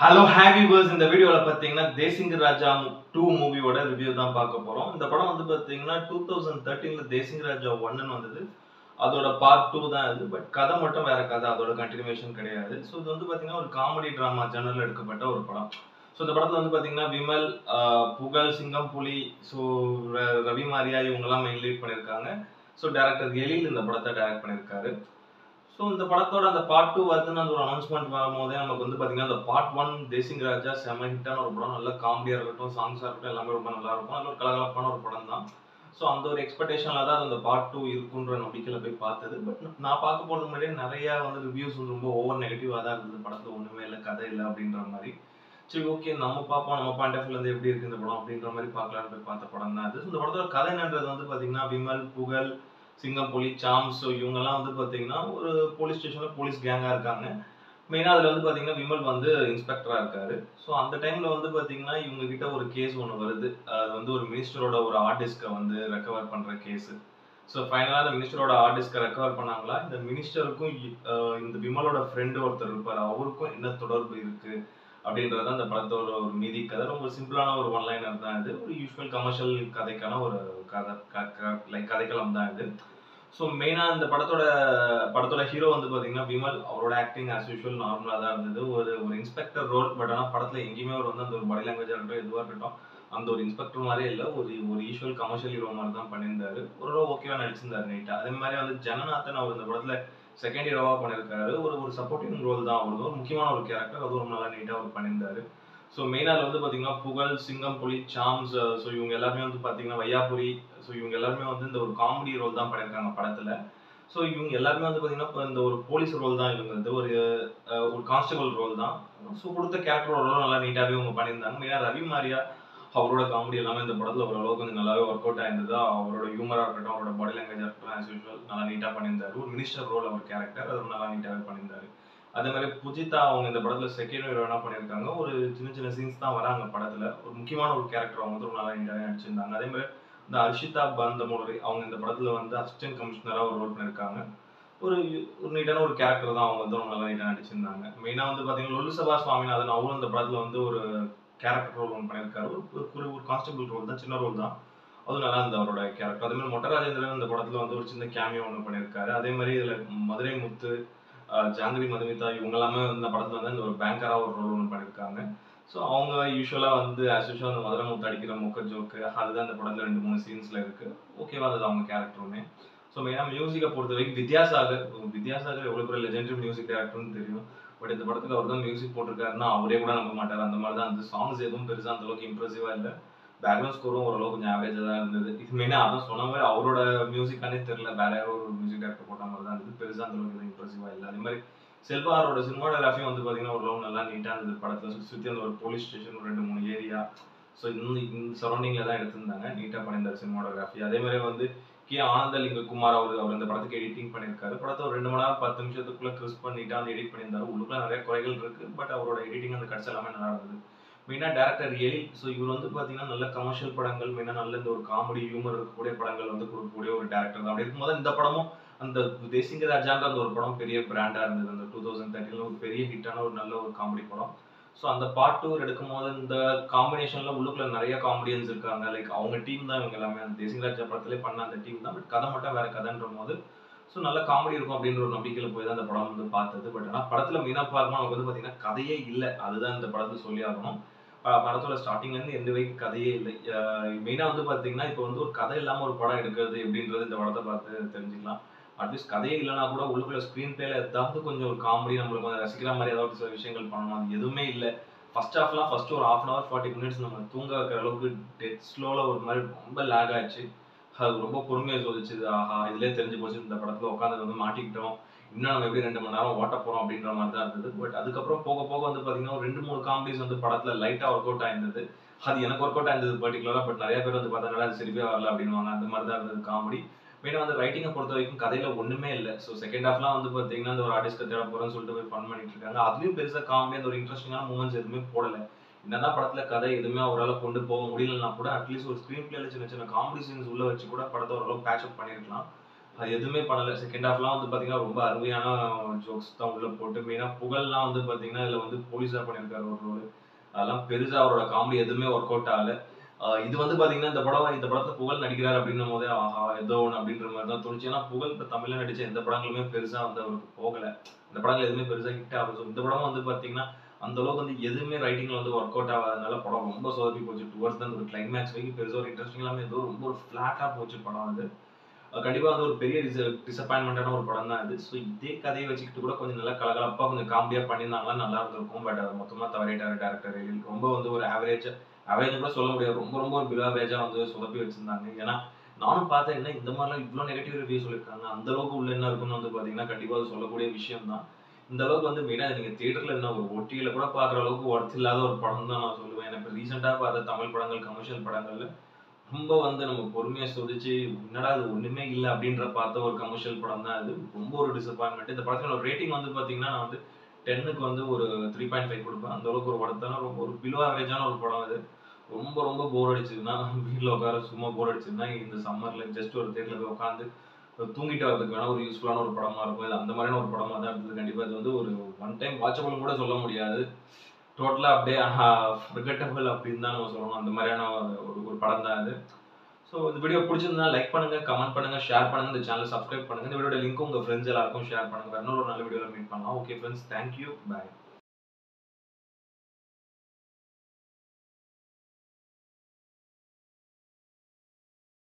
Hello happy purse இந்த வீடியோவில் பார்த்தீங்கன்னா தேசிங்க ராஜா 2 மூவியோட ரிவ்யூ தான் பார்க்க போகிறோம். இந்த படம் வந்து பார்த்தீங்கன்னா 2013 தேசிங்க ராஜா 1 வந்தது. அதோட பார்ட் 2 தான் இது. பட் கதை மட்டும் வேற கதை, அதோட கண்டினியூஷன் கிடையாது. ஸோ இது வந்து பார்த்தீங்கன்னா ஒரு காமெடி ட்ராமா ஜேர்னலில் எடுக்கப்பட்ட ஒரு படம். ஸோ இந்த படத்தில் வந்து பார்த்தீங்கன்னா விமல், புகழ், சிங்கம் புலி, ஸோ ரவி மாரியா இவங்கெல்லாம் மெயின் லீட் பண்ணியிருக்காங்க. ஸோ டேரக்டர் எழில் இந்த படத்தை டைரக்ட் பண்ணியிருக்காரு. ஸோ இந்த படத்தோட அந்த பார்ட் 2 வருதுன்னு அந்த ஒரு அனௌன்ஸ்மெண்ட் வரும்போதே நமக்கு வந்து பார்த்தீங்கன்னா அந்த பார்ட் 1 தேசிங் ராஜா செம ஹிட்டான ஒரு படம். நல்ல காமெடியாக இருக்கட்டும், சாங்ஸாக இருக்கட்டும், எல்லாமே ரொம்ப நல்லா இருக்கும். நல்ல ஒரு கலகலப்பான ஒரு படம் தான். ஸோ அந்த ஒரு எக்ஸ்பெக்டேஷனில் தான் அந்த பார்ட் 2 இருக்குன்ற நம்பிக்கையில் போய் பார்த்தது. பட் நான் பார்க்க போகிறதுக்கு முன்னாடியே நிறையா வந்து ரிவ்யூஸ் வந்து ரொம்ப ஓவர் நெகட்டிவாக தான் இருந்தது. படத்தில் ஒன்றுமே இல்லை, கதை இல்லை அப்படின்ற மாதிரி. சரி, ஓகே, நம்ம பார்ப்போம், நம்ம பாயிண்ட் ஆஃப் வியூலேருந்து எப்படி இருக்குது இந்த படம் அப்படின்ற மாதிரி பார்க்கலான்னு போய் பார்த்த படம் தான் அது. இந்த படத்தோட கதை என்னன்றது வந்து பார்த்தீங்கன்னா விமல், புகழ், சிங்கம் புலி, சாம்ஸ், ஸோ இவங்கெல்லாம் வந்து பார்த்தீங்கன்னா ஒரு போலீஸ் ஸ்டேஷனில் போலீஸ் கேங்காக இருக்காங்க. மெயினாக அதில் வந்து பார்த்தீங்கன்னா விமல் வந்து இன்ஸ்பெக்டராக இருக்காரு. ஸோ அந்த டைமில் வந்து பார்த்தீங்கன்னா இவங்க கிட்ட ஒரு கேஸ் ஒன்று வருது. அது வந்து ஒரு மினிஸ்டரோட ஒரு ஆர்டிஸ்ட்டை வந்து ரெக்கவர் பண்ணுற கேஸு. ஸோ ஃபைனலாக அந்த மினிஸ்டரோட ஆர்டிஸ்ட்டை ரெக்கவர் பண்ணாங்களா, இந்த மினிஸ்டருக்கும் இந்த விமலோட ஃப்ரெண்டு ஒருத்தர் இருப்பார், அவருக்கும் என்ன தொடர்பு இருக்குது அப்படின்றது அந்த படத்தோட ஒரு மீதி கதை. ரொம்ப சிம்பிளான ஒரு ஒன்லைனர் தான் இது. ஒரு யூஸ்வல் கமர்ஷியல் கதைக்கான ஒரு கதை கதைக்களம் தான் இது. ஸோ மெயினாக இந்த படத்தோட ஹீரோ வந்து பார்த்தீங்கன்னா விமல். அவரோட ஆக்டிங் ஆஸ் யூஷுவல் நார்மலாக தான் இருந்தது. ஒரு ஒரு இன்ஸ்பெக்டர் ரோல். பட் ஆனால் படத்தில் எங்கேயுமே அவர் வந்து அந்த ஒரு பாடி லாங்குவேஜாக இருக்கட்டும், எதுவாக இருக்கட்டும், அந்த ஒரு இன்ஸ்பெக்டர் மாதிரியே இல்லை. ஒரு ஒரு யூஷுவல் கமர்ஷியல் ஹீரோ மாதிரி தான் பண்ணியிருந்தாரு. ஓரளவு ஓகேவா நடிச்சிருந்தாரு நீட்டாக. அதே மாதிரி வந்து ஜனநாதன் அவர் இந்த படத்தில் செகண்ட் ஹீரோவாக பண்ணியிருக்காரு. ஒரு ஒரு சப்போர்ட்டிங் ரோல் தான் அவருக்கு. ஒரு முக்கியமான ஒரு கேரக்டர், அதுவும் ரொம்ப நல்லா நீட்டாக அவர் பண்ணியிருந்தாரு. ஸோ மெயினாக வந்து பார்த்தீங்கன்னா புகழ், சிங்கம் புலி, சாம்ஸ், ஸோ இவங்க எல்லாருமே வந்து பார்த்தீங்கன்னா வையாபுரி, ஸோ இவங்க எல்லாருமே வந்து இந்த ஒரு காமெடி ரோல் தான் பண்ணியிருக்காங்க படத்தில். ஸோ இவங்க எல்லாருமே வந்து பார்த்தீங்கன்னா இப்போ இந்த ஒரு போலீஸ் ரோல் தான் இவங்க ஒரு ஒரு கான்ஸ்டபிள் ரோல் தான். ஸோ கொடுத்த கேரக்டரோட ரோல் நல்லா நீட்டாகவே அவங்க பண்ணியிருந்தாங்க. மெயினாக ரவி மாரியா அவரோட காமெடி எல்லாமே இந்த படத்தில் ஓரளவுக்கு கொஞ்சம் நல்லாவே ஒர்க் அவுட் ஆயிருந்தது. அவரோட ஹியூமராக இருக்கட்டும், அவரோட பாடி லாங்குவேஜாக இருக்கட்டும், ஆஸ் யூஷுவல் நல்லா நீட்டாக பண்ணியிருந்தாரு. ஒரு மினிஸ்டர் ரோல் அவர் கேரக்டர், அது நல்லா நீட்டாகவே பண்ணியிருந்தாரு. அதே மாதிரி புஜிதா அவங்க இந்த படத்தில் செகண்ட் ஹீரோயினா பண்ணியிருக்காங்க. ஒரு சின்ன சின்ன சீன்ஸ் தான் வராங்க படத்தில். ஒரு முக்கியமான ஒரு கேரக்டர் அவங்க வந்து ரொம்ப நல்லா நீட்டாகவே நடிச்சிருந்தாங்க. அதே மாதிரி இந்த அர்ஷிதா பந்தமுறை அவங்க இந்த படத்தில் வந்து அசிஸ்டன்ட் கமிஷனராக ஒரு ரோல் பண்ணியிருக்காங்க. ஒரு ஒரு நீட்டான ஒரு கேரக்டர் தான். அவங்க வந்து ரொம்ப நல்லா நீட்டாக நடிச்சிருந்தாங்க. மெயினாக வந்து பார்த்தீங்கன்னா லொல்லுசபா சுவாமிநாதன் அவரும் இந்த படத்தில் வந்து ஒரு கேரக்டர் ரோல் ஒன்று பண்ணியிருக்காரு. ஒரு கான்ஸ்டபிள் ரோல் தான், சின்ன ரோல் தான். அதுவும் நல்லா இருந்தது அவரோட கேரக்டர். அதே மாதிரி மொட்ட ராஜேந்திரன் இந்த படத்தில் வந்து ஒரு சின்ன கேமியோ ஒன்று பண்ணியிருக்காரு. அதே மாதிரி இதில் மதுரை முத்து, ஜாங்கிரி மதுமிதா இவங்க எல்லாமே இந்த படத்தில் வந்து இந்த ஒரு பேங்கராக ஒரு ரோல் ஒன்று பண்ணியிருக்காங்க. ஸோ அவங்க யூஸ்வலாக வந்து ஆஸ் யூஸ்வல் அந்த மதுரை முத்து அடிக்கிற மொக்க ஜோக்கு அதுதான் இந்த படத்தில் 2-3 சீன்ஸில் இருக்குது. ஓகேவா இருந்தது அவங்க கேரக்டருமே. ஸோ மெயினாக மியூசிக்கை பொறுத்த வரைக்கும் வித்யாசாகர் எவ்வளோ பெரிய லெஜெண்டரி மியூசிக் டேரக்டர்னு தெரியும். பட் இந்த படத்துக்கு அவர் தான் மியூசிக் போட்டிருக்காருன்னா அவரே கூட நம்ப மாட்டார். அந்த மாதிரி தான் அந்த சாங்ஸ் எதுவும் பெருசாக அந்த அளவுக்கு இம்ப்ரெசிவாக இல்லை. பேக்ரவுண்ட் ஸ்கோரும் ஓரளவுக்கு கொஞ்சம் ஆவரேஜாக தான் இருந்தது. இது மெயினாக அதான் சொன்ன மாதிரி அவரோட மியூசிக்கானே தெரியல, வேற யாரோ ஒரு மியூசிக் டேரக்டர் போட்ட மாதிரி தான் இருந்தது. பெருசாக அந்த அளவுக்கு எதுவும் இம்ப்ரெசிவாக இல்லை. அதே மாதிரி செல்வாரோட சினிமாட்டோகிராஃபியும் வந்து பார்த்தீங்கன்னா ஓரளவு நல்லா நீட்டாக இருந்தது. படத்தில் சுற்றி அந்த ஒரு போலீஸ் ஸ்டேஷன், ஒரு 2-3 ஏரியா, ஸோ இந்த சரௌண்டிங்கில் தான் எடுத்திருந்தாங்க. நீட்டாக பண்ணியிருந்தார் சினிமாட்டோகிராஃபி. அதே மாதிரி வந்து ஆனந்தலிங்க குமார் அவர் இந்த படத்துக்கு எடிட்டிங் பண்ணியிருக்காரு. படத்தை ஒரு 2 மணி நேரம் 10 நிமிஷத்துக்குள்ள கிறிஸ்ப் பண்ணிட்டு அந்த எடிட் பண்ணியிருந்தாரு. உள்ளுக்குள்ள நிறைய குறைகள் இருக்கு. பட் அவரோட எடிட்டிங் அந்த கட்ஸ் எல்லாமே நல்லா இருந்தது. மெயினாக டேரக்டர் எழில். ஸோ இவர் வந்து பார்த்தீங்கன்னா நல்ல கமர்ஷியல் படங்கள், மெயினாக நல்ல இந்த ஒரு காமெடி ஹியூமர் இருக்கக்கூடிய படங்கள் வந்து கொடுக்கக்கூடிய ஒரு டேரக்டர் தான். அப்படி இருக்கும்போது இந்த படமும் அந்த தேசிங்க ராஜான்ற அந்த ஒரு படம் பெரிய பிராண்டாக இருந்தது. அந்த 2013 ஒரு பெரிய ஹிட்டான ஒரு நல்ல ஒரு காமெடி படம். ஸோ அந்த பார்ட் 2 எடுக்கும்போது இந்த காம்பினேஷனில் உள்ளுக்குள்ள நிறைய காமெடியன்ஸ் இருக்காங்க. லைக் அவங்க டீம் தான் இவங்க எல்லாமே. அந்த தேசிங்க ராஜா படத்திலே பண்ண அந்த டீம் தான். பட் கதை மட்டும் வேற கதைன்ற போது ஸோ நல்ல காமெடி இருக்கும் அப்படின்ற ஒரு நம்பிக்கையில் போய் தான் அந்த படம் வந்து பார்த்தது. பட் ஆனால் படத்தில் மெயினாக பார்க்கணும் நமக்கு வந்து பார்த்தீங்கன்னா கதையே இல்லை. அதுதான் இந்த படத்தில் சொல்லி ஆகணும். படத்தோட ஸ்டார்டிங்லேருந்து எண்டு வரைக்கும் கதையே இல்லை. மெயினாக வந்து பார்த்தீங்கன்னா இப்போ வந்து ஒரு கதை இல்லாமல் ஒரு படம் எடுக்கிறது எப்படின்றது இந்த படத்தை பார்த்து தெரிஞ்சுக்கலாம். அட்லீஸ்ட் கதையே இல்லைனா கூட உள்ளுக்குள்ள ஸ்க்ரீன் பிளேல ஏதாவது கொஞ்சம் ஒரு காமெடி நம்மளுக்கு கொஞ்சம் ரசிக்கிற மாதிரி ஏதாவது சில விஷயங்கள் பண்ணணும். அது எதுவுமே இல்லை. ஃபர்ஸ்ட் ஒரு 1/2 hour 40 minutes நம்ம தூங்க வைக்கிற அளவுக்கு டெட் ஸ்லோவில் ஒரு மாதிரி ரொம்ப லேக் ஆச்சு. அது ரொம்ப பொறுமையாக சோதிச்சுது. ஆஹா, இதுலேயே தெரிஞ்சு போச்சு இந்த படத்தில் உட்காந்து வந்து மாட்டிக்கிட்டோம், இன்னும் நம்ம எப்படி 2 மணி நேரம் ஓட்ட போகிறோம் அப்படின்ற மாதிரி தான் இருந்தது. பட் அதுக்கப்புறம் போக போக வந்து பார்த்தீங்கன்னா ஒரு 2-3 காமெடிஸ் வந்து படத்தில் லைட்டாக ஒர்க் அவுட் ஆயிருந்தது. அது எனக்கு ஒர்க் அவுட் ஆயிருந்தது பர்டிகுலராக. பட் நிறைய பேர் வந்து பார்த்தனால அது சிரிப்பே வரல அப்படின்வாங்க. அந்த மாதிரி தான் இருந்தது காமெடி. மெயினாக வந்து ரைட்டிங்கை பொறுத்த வரைக்கும் கதையில் ஒன்றுமே இல்லை. ஸோ செகண்ட் ஹாஃப்லாம் வந்து பார்த்தீங்கன்னா அந்த ஒரு ஆர்டிஸ்ட்டை தேட போகிறேன்னு சொல்லிட்டு போய் ஃபன் பண்ணிட்டு இருக்காங்க. அதுலேயும் பெருசாக காமெடி அந்த ஒரு இன்ட்ரெஸ்டிங்கான மூமெண்ட்ஸ் எதுவுமே போடலை. என்னதான் படத்தில் கதை எதுவுமே அவரால் கொண்டு போக முடியலன்னா கூட அட்லீஸ்ட் ஒரு ஸ்க்ரீன் பிளேல சின்ன சின்ன காமெடி சீன்ஸ் உள்ள வச்சு கூட படத்தை ஓரளவு பேட்ச் அப் பண்ணியிருக்கலாம். அது எதுவுமே பண்ணல. செகண்ட் ஹாஃப்லாம் வந்து பார்த்தீங்கன்னா, ரொம்ப அருமையான ஜோக்ஸ் தான் உள்ள போட்டு மெயினா புகழ்லாம் வந்து பார்த்தீங்கன்னா, இதுல வந்து போலீஸா பண்ணியிருக்காரு ஒரு ரோல். அதெல்லாம் பெருசா அவரோட காமெடி எதுவுமே ஒர்க் அவுட் ஆகல. இது வந்து பார்த்தீங்கன்னா, இந்த படத்துல புகழ் நடிக்கிறாரு அப்படின்னும்போதே, ஆஹா! ஏதோ ஒண்ணு அப்படின்ற மாரி தான் தோணுச்சு. ஏன்னா, புகழ் இப்ப தமிழ்ல நடிச்ச எந்த படங்களுமே பெருசா வந்து அவருக்கு போகல. இந்த படங்கள் எதுவுமே பெருசா ஹிட் ஆகல. ஸோ இந்த படம் வந்து பார்த்தீங்கன்னா, அந்த அளவுக்கு வந்து எதுவுமே ரைட்டிங்ல வந்து ஒர்க் அவுட் ஆகாதனால படம் ரொம்ப சொதப்பி போச்சு. டுவர்ட்ஸ் அந்த ஒரு கிளைமாக்ஸ் வரைக்கும் பெருசா ஒரு இன்ட்ரஸ்டிங் இல்லாம ஏதோ ரொம்ப ஒரு ஃப்ளாட்டா போச்சு படம் அது. கண்டிப்பா வந்து ஒரு பெரிய டிசப்பாயின்ட்மென்ட்டான ஒரு படம் தான் இது. ஸோ இதே கதைய வச்சுக்கிட்டு கூட கொஞ்சம் நல்லா கலகலப்பா கொஞ்சம் காமெடியா பண்ணியிருந்தாங்கன்னா நல்லா இருந்திருக்கும். பட் அத மொத்தமா தவறிட்டாரு டைரக்டர். ரொம்ப வந்து ஒரு ஆவரேஜ்ன்னு கூட சொல்ல முடியாது. ரொம்ப ரொம்ப ஒரு பிலோ ஆவரேஜா வந்து சொதப்பி வச்சிருந்தாங்க. ஏன்னா, நானும் பார்த்தேன் என்ன இந்த மாரிலாம் இவ்ளோ நெகட்டிவ் ரிவ்யூ சொல்லியிருக்காங்க. அந்த அளவுக்கு உள்ள என்ன இருக்குன்னு வந்து பார்த்தீங்கன்னா, கண்டிப்பா அது சொல்லக்கூடிய விஷயம் தான். இந்த அளவுக்கு வந்து மெயினா நீங்க தியேட்டர்ல என்ன ஒரு ஓடிடில கூட பார்க்குற அளவுக்கு ஒர்த் இல்லாத ஒரு படம் தான் நான் சொல்லுவேன். எனக்கு ரீசென்ட்டா பார்த்த தமிழ் படங்கள், கமர்ஷியல் படங்கள்ல ரொம்ப வந்து நம்ம பொறுமையா சோதிச்சு, என்னடா இது ஒண்ணுமே இல்ல அப்படின்ற பார்த்த ஒரு கமர்ஷியல் படம் தான் இது. ரொம்ப ஒரு டிசப்பாயின்ட்மென்ட். இந்த படத்துல ஒரு ரேட்டிங் வந்து பார்த்தீங்கன்னா, நான் வந்து 10க்கு வந்து ஒரு 3.5 குடுப்பேன். அந்த அளவுக்கு ஒரு படத்தான ரொம்ப ஒரு பிலோ ஆவரேஜான ஒரு படம் இது. ரொம்ப ரொம்ப போர் அடிச்சதுன்னா, வீட்ல உட்கார சும்மா போர் அடிச்சதுன்னா, இந்த சம்மர்ல ஜஸ்ட் ஒரு தியேட்டர்ல போய் உட்காந்து தூங்கிட்டு வரதுக்கு வேணா ஒரு யூஸ்ஃபுல்லான ஒரு படமா இருக்கும். இது அந்த மாதிரியான ஒரு படமா தான் இருந்தது. கண்டிப்பா இது வந்து ஒரு ஒன் டைம் வாட்சபிள்னு கூட சொல்ல முடியாது. டோட்டலா அப்படியே ஃபர்கெட்டபிள் அப்படின்னு தான் நம்ம சொல்லணும். அந்த மாதிரியான ஒரு ஒரு படம் தான் இது. ஸோ இந்த வீடியோ பிடிச்சிருந்தா லைக் பண்ணுங்க, கமெண்ட் பண்ணுங்க, ஷேர் பண்ணுங்க, இந்த சேனலை சப்ஸ்கிரைப் பண்ணுங்க. இந்த வீடியோட லிங்க் உங்க ஃப்ரெண்ட்ஸ் எல்லாருக்கும் ஷேர் பண்ணுங்க. இன்னொரு நல்ல வீடியோல மீட் பண்ணலாம். Okay friends, thank you, by.